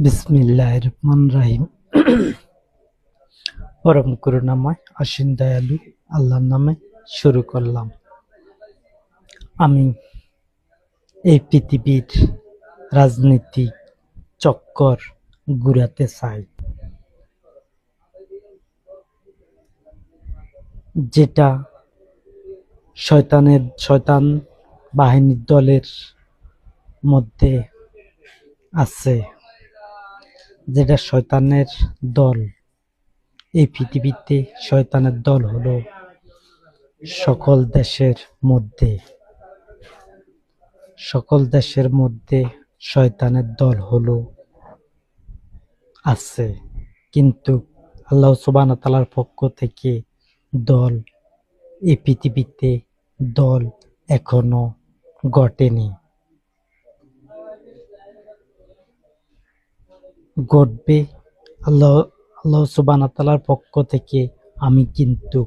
বিসমিল্লাহির রহমানির রহিম। পরম করুণাময় অসীম দয়ালু আল্লাহর নামে শুরু করলাম। আমি এই পৃথিবীর রাজনীতিক চক্কর ঘুরাতে চাই, যেটা শয়তান বাহিনীর দলের মধ্যে আছে, যেটা শয়তানের দল। এই পৃথিবীতে শয়তানের দল হলো সকল দেশের মধ্যে শয়তানের দল হলো আছে, কিন্তু আল্লাহ সুবহানাহু ওয়া তাআলার পক্ষ থেকে দল এই পৃথিবীতে দল এখনো ঘটেনি। ঘটবে আল্লাহ সুবহানাহু ওয়া তাআলার পক্ষ থেকে। আমি কিন্তু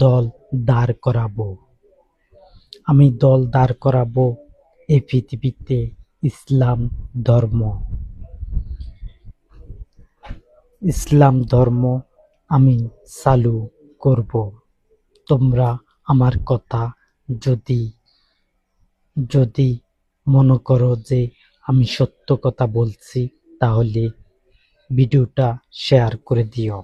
দল দাঁড় করাবো। এই পৃথিবীতে ইসলাম ধর্ম আমি চালু করব। তোমরা আমার কথা যদি মনে করো যে আমি সত্য কথা বলছি, তাহলে ভিডিওটা শেয়ার করে দিও।